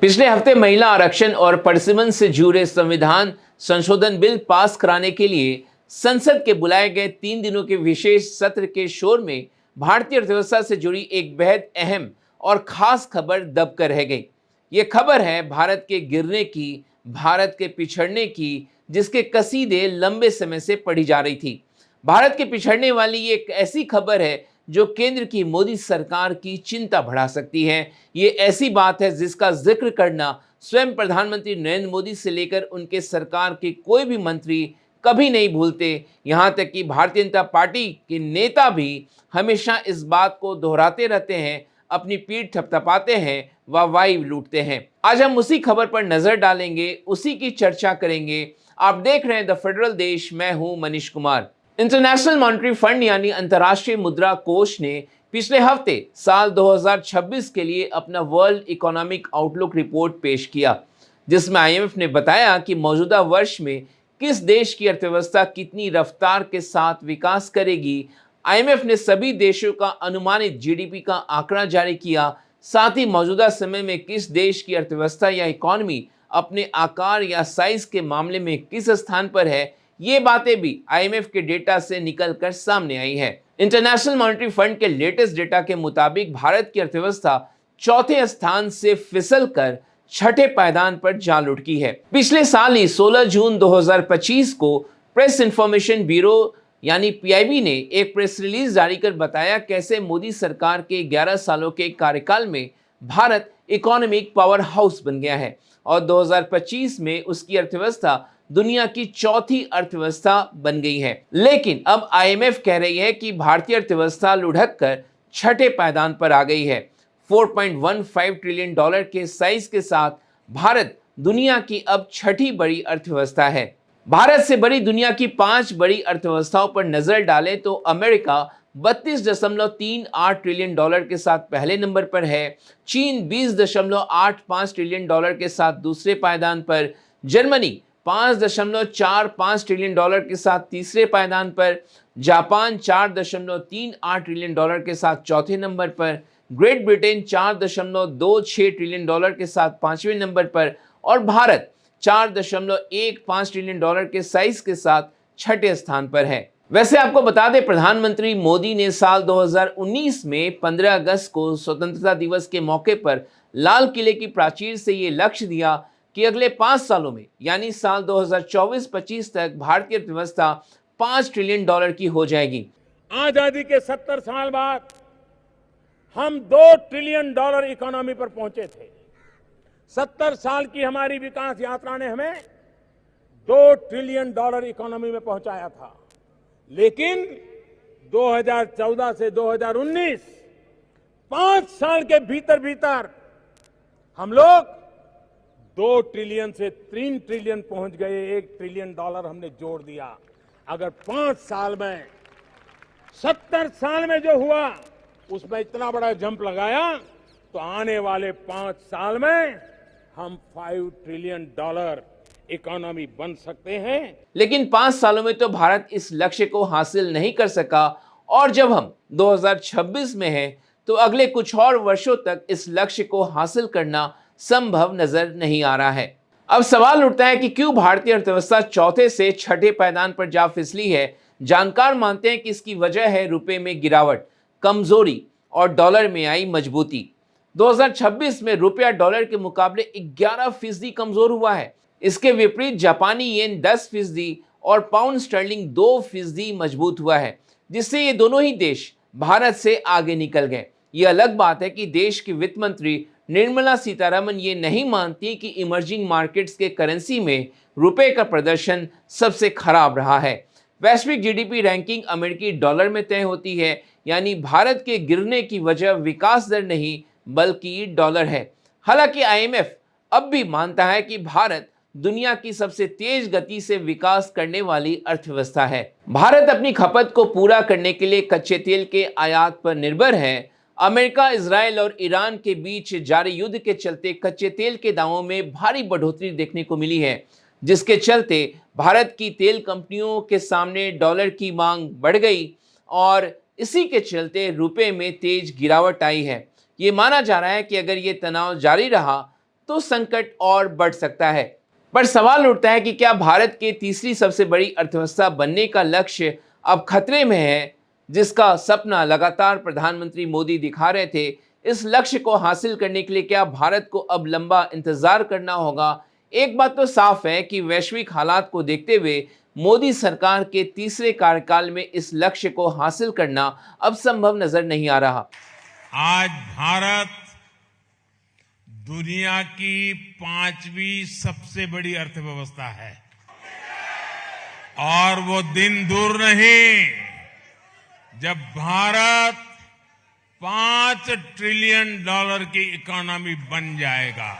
पिछले हफ्ते महिला आरक्षण और परसिमन से जुड़े संविधान संशोधन बिल पास कराने के लिए संसद के बुलाए गए 3 दिनों के विशेष सत्र के शोर में भारतीय अर्थव्यवस्था से जुड़ी एक बेहद अहम और खास खबर दबकर रह गई। ये खबर है भारत के गिरने की, भारत के पिछड़ने की, जिसके कसीदे लंबे समय से पढ़ी जा रही थी। भारत के पिछड़ने वाली ये एक ऐसी खबर है जो केंद्र की मोदी सरकार की चिंता बढ़ा सकती है। ये ऐसी बात है जिसका जिक्र करना स्वयं प्रधानमंत्री नरेंद्र मोदी से लेकर उनके सरकार के कोई भी मंत्री कभी नहीं भूलते। यहां तक कि भारतीय जनता पार्टी के नेता भी हमेशा इस बात को दोहराते रहते हैं, अपनी पीठ थपथपाते हैं, वाहवाही लूटते हैं। आज हम उसी खबर पर नजर डालेंगे, उसी की चर्चा करेंगे। आप देख रहे हैं द फेडरल देश, मैं हूं Manish Kumar. International monetary fund यानी अंतर्राष्ट्रीय मुद्रा कोष ने पिछले हफ्ते साल 2026 के लिए अपना वर्ल्ड इकोनॉमिक आउटलुक रिपोर्ट पेश किया, जिसमें आईएमएफ ने बताया कि मौजूदा वर्ष में किस देश की अर्थव्यवस्था कितनी रफ्तार के साथ विकास करेगी। आईएमएफ ने सभी देशों का अनुमानित जीडीपी का आंकड़ा जारी किया, साथ ही मौजूदा समय में किस देश की अर्थव्यवस्था या इकोनॉमी अपने आकार या साइज के मामले में किस स्थान पर है, ये बातें भी आईएमएफ के डेटा से निकलकर सामने आई है। इंटरनेशनल मॉनेटरी फंड के लेटेस्ट डेटा के मुताबिक भारत की अर्थव्यवस्था चौथे स्थान से फिसलकर छठे पायदान पर जा लुढ़की है। पिछले साल ही 16 जून 2025 को प्रेस इंफॉर्मेशन ब्यूरो यानी पीआईबी ने एक प्रेस रिलीज जारी कर बताया कैसे मोदी सरकार के 11 सालों के कार्यकाल में भारत इकोनॉमिक पावर हाउस बन गया है और 2025 में उसकी अर्थव्यवस्था दुनिया की चौथी अर्थव्यवस्था बन गई है। लेकिन अब आईएमएफ कह रही है कि भारतीय अर्थव्यवस्था लुढ़क कर छठे पायदान पर आ गई है। 4.15 ट्रिलियन डॉलर के साइज के साथ भारत दुनिया की अब छठी बड़ी अर्थव्यवस्था है। भारत से बड़ी दुनिया की 5 बड़ी अर्थव्यवस्थाओं पर नजर डालें तो अमेरिका 32.38 ट्रिलियन डॉलर के साथ पहले नंबर पर है। चीन 20.85 ट्रिलियन डॉलर के साथ दूसरे पायदान पर, जर्मनी 5.45 ट्रिलियन डॉलर के साथ तीसरे पायदान पर, जापान 4.38 ट्रिलियन डॉलर के साथ चौथे नंबर पर, ग्रेट ब्रिटेन 4.26 ट्रिलियन डॉलर के साथ पांचवें नंबर पर और भारत 4.15 ट्रिलियन डॉलर के साइज के साथ छठे स्थान पर है। वैसे आपको बता दें, प्रधानमंत्री मोदी ने साल 2019 में 15 अगस्त को स्वतंत्रता दिवस के मौके पर लाल किले की प्राचीर से ये लक्ष्य दिया कि अगले 5 सालों में यानी साल 2024-25 तक भारतीय अर्थव्यवस्था 5 ट्रिलियन डॉलर की हो जाएगी। आजादी के 70 साल बाद हम 2 ट्रिलियन डॉलर इकोनॉमी पर पहुंचे थे। 70 साल की हमारी विकास यात्रा ने हमें 2 ट्रिलियन डॉलर इकोनॉमी में पहुंचाया था। लेकिन 2014 से 2019 5 साल के भीतर भीतर हम लोग 2 ट्रिलियन से 3 ट्रिलियन पहुंच गए। 1 ट्रिलियन डॉलर हमने जोड़ दिया। अगर 5 साल में 70 साल में जो हुआ उसमें इतना बड़ा जंप लगाया तो आने वाले 5 साल में हम 5 ट्रिलियन डॉलर इकोनॉमी बन सकते हैं। लेकिन 5 सालों में तो भारत इस लक्ष्य को हासिल नहीं कर सका और जब हम 2026 में हैं तो अगले कुछ और वर्षों तक इस लक्ष्य को हासिल करना संभव नजर नहीं आ रहा है। अब सवाल उठता है कि क्यों भारतीय अर्थव्यवस्था चौथे से छठे पायदान पर जा फिसली है। जानकार मानते हैं कि इसकी वजह है रुपए में गिरावट, कमजोरी और डॉलर में आई मजबूती। 2026 में रुपया डॉलर के मुकाबले 11% कमजोर हुआ है। इसके विपरीत जापानी येन 10% और पाउंड स्टर्लिंग 2% मजबूत हुआ है, जिससे ये दोनों ही देश भारत से आगे निकल गए। ये अलग बात है कि देश की वित्त मंत्री निर्मला सीतारमण ये नहीं मानती कि इमर्जिंग मार्केट्स के करेंसी में रुपए का प्रदर्शन सबसे खराब रहा है। वैश्विक जीडीपी रैंकिंग अमेरिकी डॉलर में तय होती है, यानी भारत के गिरने की वजह विकास दर नहीं बल्कि डॉलर है। हालांकि आईएमएफ अब भी मानता है कि भारत दुनिया की सबसे तेज गति से विकास करने वाली अर्थव्यवस्था है। भारत अपनी खपत को पूरा करने के लिए कच्चे तेल के आयात पर निर्भर है। अमेरिका, इजराइल और ईरान के बीच जारी युद्ध के चलते कच्चे तेल के दामों में भारी बढ़ोतरी देखने को मिली है, जिसके चलते भारत की तेल कंपनियों के सामने डॉलर की मांग बढ़ गई और इसी के चलते रुपए में तेज गिरावट आई है। ये माना जा रहा है कि अगर ये तनाव जारी रहा तो संकट और बढ़ सकता है। पर सवाल उठता है कि क्या भारत के तीसरी सबसे बड़ी अर्थव्यवस्था बनने का लक्ष्य अब खतरे में है, जिसका सपना लगातार प्रधानमंत्री मोदी दिखा रहे थे। इस लक्ष्य को हासिल करने के लिए क्या भारत को अब लंबा इंतजार करना होगा? एक बात तो साफ है कि वैश्विक हालात को देखते हुए मोदी सरकार के तीसरे कार्यकाल में इस लक्ष्य को हासिल करना अब संभव नजर नहीं आ रहा। आज भारत दुनिया की 5वीं सबसे बड़ी अर्थव्यवस्था है और वो दिन दूर नहीं जब भारत $5 ट्रिलियन की इकोनॉमी बन जाएगा,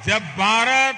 जब भारत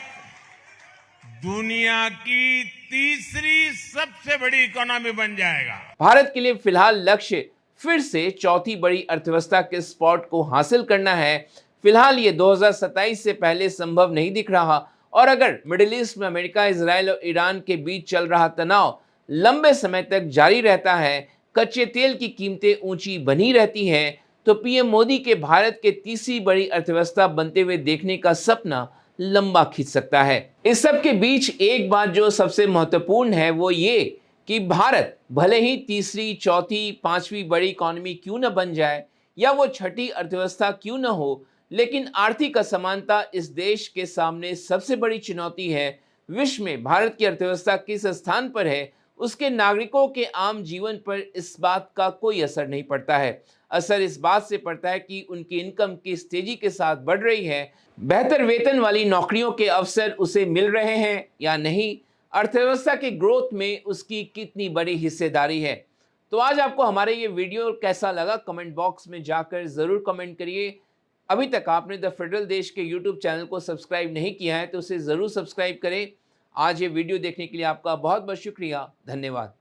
दुनिया की तीसरी सबसे बड़ी इकोनॉमी बन जाएगा। भारत के लिए फिलहाल लक्ष्य फिर से चौथी बड़ी अर्थव्यवस्था के स्पॉट को हासिल करना है। फिलहाल ये 2027 से पहले संभव नहीं दिख रहा, और अगर मिडिल ईस्ट में अमेरिका, इजराइल और ईरान के बीच चल रहा तनाव लंबे समय तक जारी रहता है, कच्चे तेल की कीमतें ऊंची बनी रहती हैं, तो पीएम मोदी के भारत के तीसरी बड़ी अर्थव्यवस्था बनते हुए देखने का सपना लंबा खींच सकता है। इस सब के बीच एक बात जो सबसे महत्वपूर्ण है वो ये कि भारत भले ही तीसरी, चौथी, पांचवी बड़ी इकोनॉमी क्यों न बन जाए या वो छठी अर्थव्यवस्था क्यों न हो, लेकिन आर्थिक असमानता इस देश के सामने सबसे बड़ी चुनौती है। विश्व में भारत की अर्थव्यवस्था किस स्थान पर है, उसके नागरिकों के आम जीवन पर इस बात का कोई असर नहीं पड़ता है। असर इस बात से पड़ता है कि उनकी इनकम किस तेजी के साथ बढ़ रही है, बेहतर वेतन वाली नौकरियों के अवसर उसे मिल रहे हैं या नहीं, अर्थव्यवस्था के ग्रोथ में उसकी कितनी बड़ी हिस्सेदारी है। तो आज आपको हमारे ये वीडियो कैसा लगा, कमेंट बॉक्स में जाकर जरूर कमेंट करिए। अभी तक आपने द फेडरल देश के यूट्यूब चैनल को सब्सक्राइब नहीं किया है तो उसे जरूर सब्सक्राइब करें। आज ये वीडियो देखने के लिए आपका बहुत बहुत शुक्रिया। धन्यवाद।